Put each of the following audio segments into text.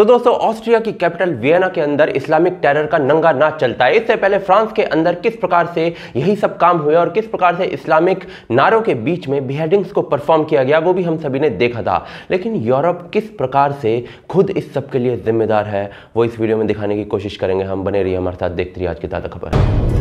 तो दोस्तों, ऑस्ट्रिया की कैपिटल वियना के अंदर इस्लामिक टेरर का नंगा नाच चलता है। इससे पहले फ्रांस के अंदर किस प्रकार से यही सब काम हुए और किस प्रकार से इस्लामिक नारों के बीच में बिहेडिंग्स को परफॉर्म किया गया, वो भी हम सभी ने देखा था। लेकिन यूरोप किस प्रकार से खुद इस सब के लिए जिम्मेदार है, वो इस वीडियो में दिखाने की कोशिश करेंगे हम। बने रहिए हमारे साथ, देखते रहिए आज की ताज़ा खबर।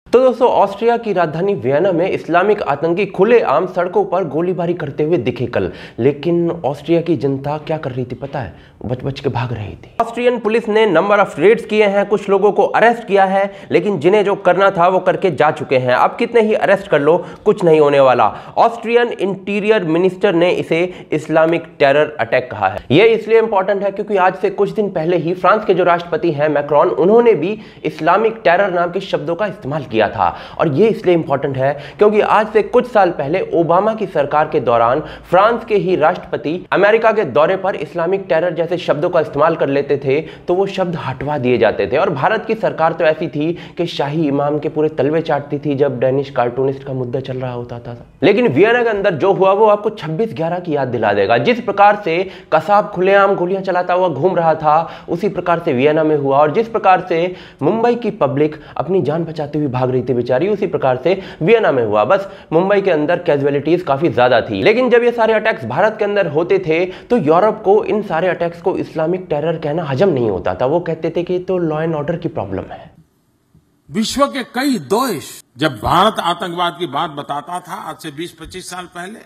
तो दोस्तों, ऑस्ट्रिया की राजधानी वियना में इस्लामिक आतंकी खुलेआम सड़कों पर गोलीबारी करते हुए दिखे कल। लेकिन ऑस्ट्रिया की जनता क्या कर रही थी पता है? बच बच के भाग रही थी। ऑस्ट्रियन पुलिस ने नंबर ऑफ रेड्स किए हैं, कुछ लोगों को अरेस्ट किया है, लेकिन जिन्हें जो करना था वो करके जा चुके हैं। अब कितने ही अरेस्ट कर लो, कुछ नहीं होने वाला। ऑस्ट्रियन इंटीरियर मिनिस्टर ने इसे इस्लामिक टेरर अटैक कहा है। यह इसलिए इंपॉर्टेंट है क्योंकि आज से कुछ दिन पहले ही फ्रांस के जो राष्ट्रपति हैं मैक्रोन, उन्होंने भी इस्लामिक टेरर नाम के शब्दों का इस्तेमाल किया था। और यह इसलिए इंपॉर्टेंट है क्योंकि आज से कुछ साल पहले ओबामा की सरकार के दौरान फ्रांस के ही राष्ट्रपति अमेरिका के दौरे पर इस्लामिक टेरर जैसे शब्दों का इस्तेमाल कर लेते थे तो वो शब्द हटवा दिए जाते थे। और भारत की सरकार तो ऐसी थी कि शाही इमाम के पूरे तलवे चाटती थी जब डेनिश कार्टूनिस्ट का मुद्दा चल रहा होता था। लेकिन वियना के अंदर जो हुआ वो आपको 26/11 की याद दिला देगा। जिस प्रकार से कसाब खुलेआम गोलियां चलाता हुआ घूम रहा था, उसी प्रकार से वियना में हुआ। और जिस प्रकार से मुंबई की पब्लिक अपनी जान बचाते हुए भाग रही थी बेचारी, उसी प्रकार से वियना में हुआ। बस मुंबई के अंदर कैजुअलिटीज काफी ज्यादा थी। लेकिन जब ये सारे अटैक्स भारत के अंदर होते थे तो यूरोप को इन सारे अटैक्स को इस्लामिक टेरर कहना हजम नहीं होता था। वो कहते थे कि तो लॉ एंड ऑर्डर की प्रॉब्लम है। विश्व के कई देश जब भारत आतंकवाद की बात बताता था आज से 20-25 साल पहले,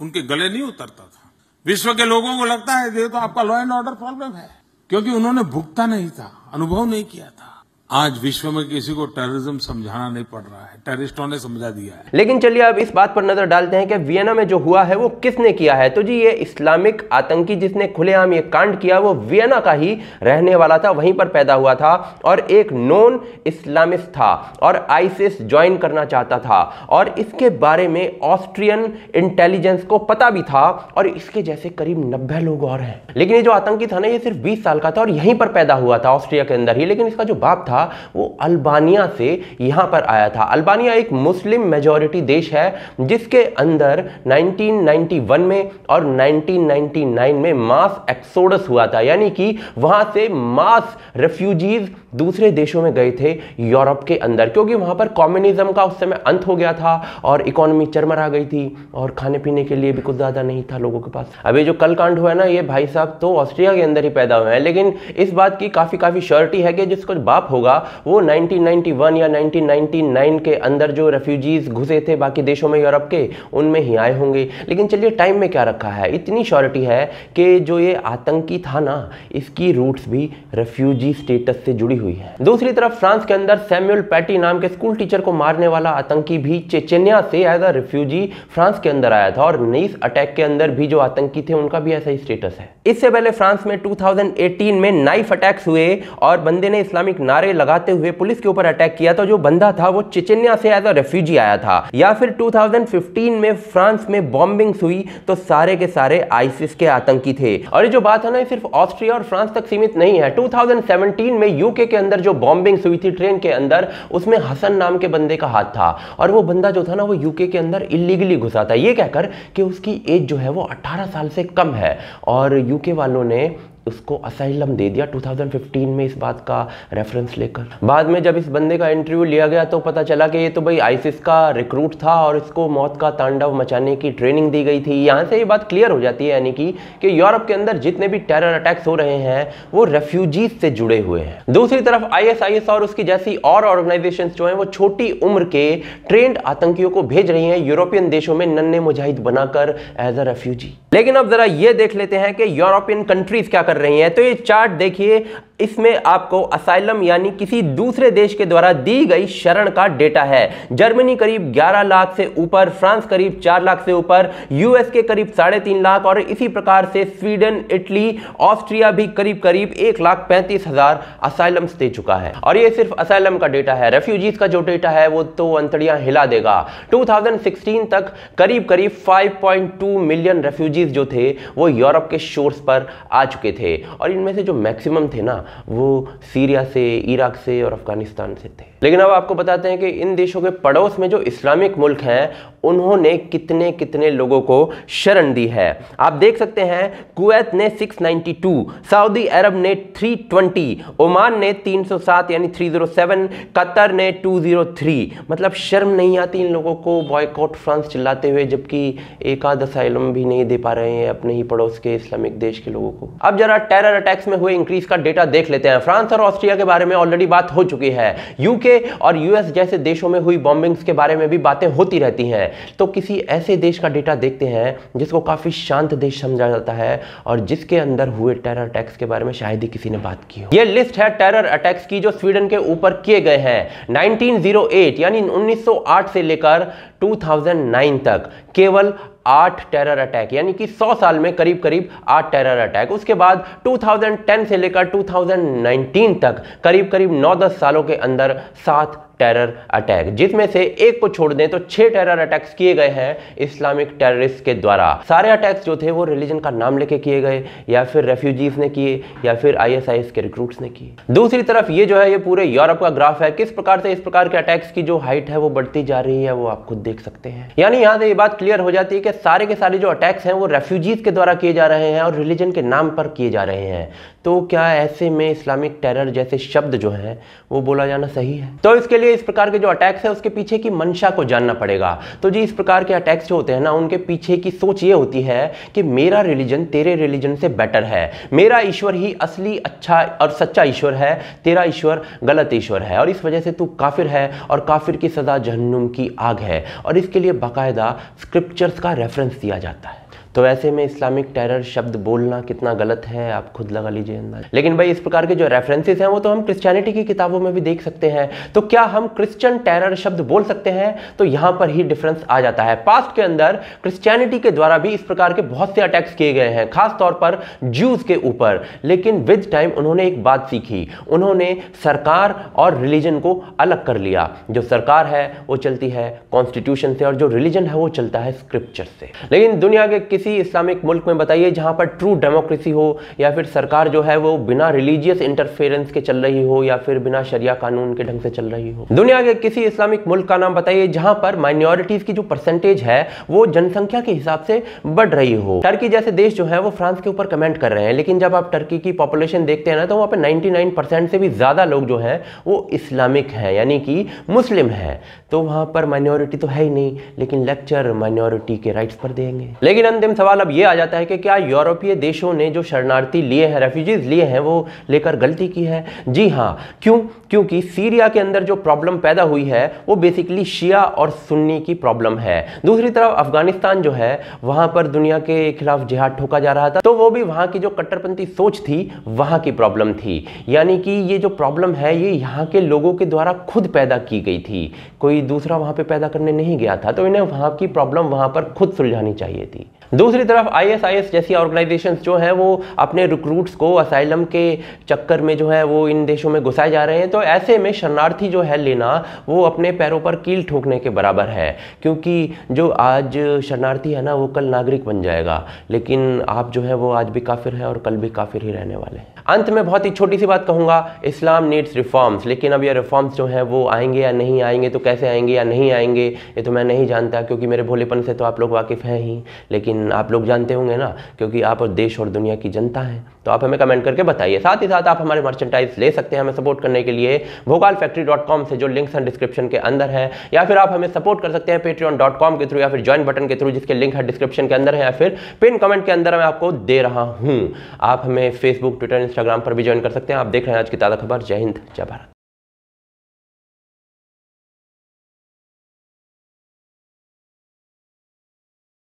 उनके गले नहीं उतरता था। विश्व के लोगों को लगता है ये तो आपका लॉ एंड ऑर्डर प्रॉब्लम है, क्योंकि उन्होंने भुगता नहीं था, अनुभव नहीं किया था। आज विश्व में किसी को टेररिज्म समझाना नहीं पड़ रहा है, टेररिस्टों ने समझा दिया है। लेकिन चलिए अब इस बात पर नजर डालते हैं कि वियना में जो हुआ है वो किसने किया है। तो जी, ये इस्लामिक आतंकी जिसने खुलेआम ये कांड किया वो वियना का ही रहने वाला था, वहीं पर पैदा हुआ था और एक नॉन इस्लामिस्ट था और आईसिस ज्वाइन करना चाहता था। और इसके बारे में ऑस्ट्रियन इंटेलिजेंस को पता भी था और इसके जैसे करीब 90 लोग और हैं। लेकिन ये जो आतंकी था ना, ये सिर्फ 20 साल का था और यहीं पर पैदा हुआ था ऑस्ट्रिया के अंदर ही। लेकिन इसका जो बाप था वो अल्बानिया से यहां पर आया था। अल्बानिया एक मुस्लिम मेजॉरिटी देश है जिसके अंदर 1991 में और 1999 में मास एक्सोडस हुआ था, यानी कि वहां से मास रेफ्यूजीज दूसरे देशों में गए थे यूरोप के अंदर, क्योंकि वहां पर कम्युनिज्म का उस समय अंत हो गया था और इकोनॉमी चरमरा गई थी और खाने पीने के लिए भी कुछ ज्यादा नहीं था लोगों के पास। अभी जो कल कांड हुआ है ना, ये भाई साहब तो ऑस्ट्रिया के अंदर ही पैदा हुए हैं। लेकिन इस बात की काफी श्योरिटी है कि जिसको बाप होगा वो 1991 या 1999 के अंदर जो रेफ्यूजीज घुसे थे बाकी देशों में यूरोप के, उनमें ही आए होंगे। लेकिन चलिए, टाइम में क्या रखा है, इतनी श्योरिटी है कि जो ये आतंकी था ना, इसकी रूट्स भी रेफ्यूजी स्टेटस से जुड़ी हुई है। दूसरी तरफ फ्रांस के अंदर सैमुअल पैटी नाम के स्कूल टीचर को मारने वाला आतंकी भी चेचेनिया से एज अ रेफ्यूजी फ्रांस के अंदर आया था। और निस अटैक के अंदर भी जो आतंकी थे उनका भी ऐसा ही स्टेटस है। इससे पहले फ्रांस में 2018 में नाइफ अटैक्स हुए और बंदे ने इस्लामिक नारे लगाते हुए पुलिस के ऊपर अटैक किया। तो जो बंदा था वो चेचेनिया से एज अ रेफ्यूजी आया था। या फिर 2015 में फ्रांस में बॉम्बिंग्स हुई तो सारे के सारे आईसिस के आतंकी थे। और ये जो बात है ना, सिर्फ ऑस्ट्रिया और फ्रांस तक सीमित नहीं है। 2017 में यूके के अंदर जो बॉम्बिंग्स हुई थी ट्रेन के अंदर, उसमें हसन नाम के बंदे का हाथ था। और वो बंदा जो था ना, वो यूके के अंदर इलीगली घुसा था, ये कहकर कि उसकी एज जो है वो 18 साल से कम है। और यूके वालों ने उसको असाइलम दे दिया 2015 में इस बात का रेफरेंस लेकर। बाद में जब इस बंदे का इंटरव्यू लिया गया तो पता चला कि ये तो भाई आईसिस का रिक्रूट था और इसको मौत का तांडव मचाने की ट्रेनिंग दी गई थी। यहां से ये बात क्लियर हो जाती है, यानी कि यूरोप के अंदर जितने भी टेरर अटैक्स हो रहे हैं वो रेफ्यूजीज से जुड़े हुए हैं। दूसरी तरफ आईएसआईएस और उसकी जैसी और ऑर्गेनाइजेशंस जो हैं वो छोटी उम्र के ट्रेंड आतंकियों को भेज रही हैं यूरोपियन देशों में नन्हे मुजाहिद बनाकर एज अ रेफ्यूजी। लेकिन अब जरा ये देख लेते हैं कि यूरोपियन कंट्रीज क्या कर रही हैं। तो ये चार्ट देखिए, इसमें आपको असाइलम यानी किसी दूसरे देश के द्वारा दी गई शरण का डेटा है। जर्मनी करीब 11 लाख से ऊपर, फ्रांस करीब 4 लाख से ऊपर, यूएस के करीब 3.5 लाख और इसी प्रकार से स्वीडन, इटली, ऑस्ट्रिया भी करीब 1,35,000 असाइलम्स दे चुका है। और ये सिर्फ असाइलम का डेटा है। रेफ्यूजीज का जो डेटा है वो तो अंतड़ियां हिला देगा। 2016 तक करीब 5.2 मिलियन रेफ्यूजीज जो थे वो यूरोप के शोर्स पर आ चुके थे। और इनमें से जो मैक्सिमम थे ना, वो सीरिया से, इराक से और अफगानिस्तान से थे। लेकिन अब आपको बताते हैं कि इन देशों के पड़ोस में जो इस्लामिक मुल्क हैं उन्होंने कितने कितने लोगों को शरण दी है। आप देख सकते हैं कुवैत ने 692, सऊदी अरब ने 320, ओमान ने 307 यानी 307, कतर ने 203। मतलब शर्म नहीं आती इन लोगों को बॉयकॉट फ्रांस चिल्लाते हुए, जबकि एक आध असाइलम भी नहीं दे पा रहे हैं अपने ही पड़ोस के इस्लामिक देश के लोगों को। अब जरा टेरर अटैक्स में हुए इंक्रीज का डेटा देख लेते हैं। फ्रांस और ऑस्ट्रिया के बारे में ऑलरेडी बात हो चुकी है, यूके और यूएस जैसे देशों में हुई बॉम्बिंग्स के बारे में भी बातें होती रहती हैं। तो किसी ऐसे देश का डेटा देखते हैं जिसको काफी शांत देश समझा जाता है और जिसके अंदर हुए टेरर अटैक्स के बारे में शायद ही किसी ने बात की हो। यह लिस्ट है टेरर अटैक्स की जो स्वीडन के ऊपर किए गए हैं। 1908 यानी 1908 से लेकर 2009 तक केवल 8 टेरर अटैक, यानी कि 100 साल में करीब करीब 8 टेरर अटैक। उसके बाद 2010 से लेकर 2019 तक करीब करीब 9-10 सालों के अंदर 7 टेरर अटैक, जिसमें से एक को छोड़ दें तो 6 टेरर अटैक्स किए गए हैं इस्लामिक टेररिस्ट के द्वारा। सारे अटैक्स जो थे वो रिलीजन का नाम लेके किए गए, या फिर रेफ्यूजीज ने किए, या फिर आईएसआईएस के रिक्रूट्स ने किए। दूसरी तरफ ये जो है ये पूरे यूरोप का ग्राफ है, किस प्रकार से इस प्रकार के अटैक्स की जो हाइट है वो बढ़ती जा रही है वो आप खुद देख सकते हैं। यानी यहां से ये बात क्लियर हो जाती है कि सारे के सारे जो अटैक्स हैं वो रेफ्यूजीज के द्वारा किए जा रहे हैं और रिलीजन के नाम पर किए जा रहे हैं। तो क्या ऐसे में इस्लामिक टेरर जैसे शब्द जो है वो बोला जाना सही है? तो इसके लिए इस प्रकार के जो अटैक्स है उसके पीछे की मंशा को जानना पड़ेगा। तो जी इस प्रकार के अटैक्स जो होते हैं ना, उनके पीछे की सोच ये होती है कि मेरा रिलीजन तेरे रिलीजन से बेटर है, मेरा ईश्वर ही असली अच्छा और सच्चा ईश्वर है, तेरा ईश्वर गलत ईश्वर है, और इस वजह से तू काफिर है और काफिर की सजा जहन्नुम की आग है। और इसके लिए बाकायदा स्क्रिप्चर्स का रेफरेंस दिया जाता है। तो ऐसे में इस्लामिक टेरर शब्द बोलना कितना गलत है आप खुद लगा लीजिए अंदाजा। लेकिन भाई इस प्रकार के जो रेफरेंसेस हैं वो तो हम क्रिश्चियनिटी की किताबों में भी देख सकते हैं। तो क्या हम क्रिश्चियन टेरर शब्द बोल सकते हैं? तो यहां पर ही डिफरेंस आ जाता है। पास्ट के अंदर क्रिश्चियनिटी के द्वारा भी इस प्रकार के बहुत से अटैक्स किए गए हैं, खासतौर पर ज्यूज के ऊपर। लेकिन विद टाइम उन्होंने एक बात सीखी, उन्होंने सरकार और रिलीजन को अलग कर लिया। जो सरकार है वो चलती है कॉन्स्टिट्यूशन से और जो रिलीजन है वो चलता है स्क्रिप्चर से। लेकिन दुनिया के किसी इस्लामिक मुल्क में बताइए जहां पर ट्रू डेमोक्रेसी हो, या फिर सरकार जो है वो बिना रिलीजियस इंटरफेरेंस के चल रही हो, या फिर बिना शरिया कानून के ढंग से चल रही हो। दुनिया के किसी इस्लामिक मुल्क का नाम बताइए जहां पर माइनॉरिटीज की जो परसेंटेज है वो जनसंख्या के हिसाब से बढ़ रही हो। टर्की जैसे देश जो है वो फ्रांस के ऊपर कमेंट कर रहे हैं, लेकिन जब आप टर्की की पॉपुलेशन देखते हैं ना तो वहां पर 99% से भी ज्यादा लोग जो हैं वो इस्लामिक हैं, यानी कि मुस्लिम हैं। तो वहां पर माइनॉरिटी तो है ही नहीं, लेकिन लेक्चर माइनॉरिटी के राइट्स पर देंगे। लेकिन अंतिम सवाल अब ये आ जाता है कि क्या यूरोपीय देशों ने जो शरणार्थी लिए हैं, रेफ्यूजीज लिए हैं, वो लेकर गलती की है? जी हाँ। क्यों? क्योंकि सीरिया के अंदर जो प्रॉब्लम पैदा हुई है वो बेसिकली शिया और सुन्नी की प्रॉब्लम है। दूसरी तरफ अफगानिस्तान जो है वहां पर दुनिया के खिलाफ जिहाद ठोका जा रहा था, तो वो भी वहां की जो कट्टरपंथी सोच थी वहां की प्रॉब्लम थी। यानी कि ये जो प्रॉब्लम है ये यहाँ के लोगों के द्वारा खुद पैदा की गई थी, कोई दूसरा वहां पे पैदा करने नहीं गया था। तो इन्हें वहां की प्रॉब्लम वहां पर खुद सुलझानी चाहिए थी। दूसरी तरफ आईएसआईएस जैसी ऑर्गेनाइजेशंस जो हैं वो अपने रिक्रूट्स को असाइलम के चक्कर में जो है वो इन देशों में घुसाए जा रहे हैं। तो ऐसे में शरणार्थी जो है लेना वो अपने पैरों पर कील ठोकने के बराबर है, क्योंकि जो आज शरणार्थी है ना वो कल नागरिक बन जाएगा, लेकिन आप जो है वो आज भी काफिर हैं और कल भी काफिर ही रहने वाले हैं। अंत में बहुत ही छोटी सी बात कहूंगा, इस्लाम नीड्स रिफॉर्म्स, लेकिन अब ये रिफॉर्म्स जो है वो आएंगे या नहीं आएंगे, तो कैसे आएंगे या नहीं आएंगे ये तो मैं नहीं जानता, क्योंकि मेरे भोलेपन से तो आप लोग वाकिफ हैं ही, लेकिन आप लोग जानते होंगे ना, क्योंकि आप और देश और दुनिया की जनता हैं। तो आप हमें कमेंट करके बताइए। साथ ही साथ आप हमारे मर्चेंटाइज ले सकते हैं हमें सपोर्ट करने के लिए भोकालफैक्ट्री.com से, जो लिंक्स हैं डिस्क्रिप्शन के अंदर है, या फिर आप हमें सपोर्ट कर सकते हैं patreon.com के थ्रू, या फिर ज्वाइन बटन के थ्रू जिसके लिंक है डिस्क्रिप्शन के अंदर है, या फिर पिन कमेंट के अंदर मैं आपको दे रहा हूं। आप हमें फेसबुक, ट्विटर, इंस्टाग्राम पर भी ज्वाइन कर सकते हैं। आप देख रहे हैं आज की ताज़ा खबर। जय हिंद, जय भारत।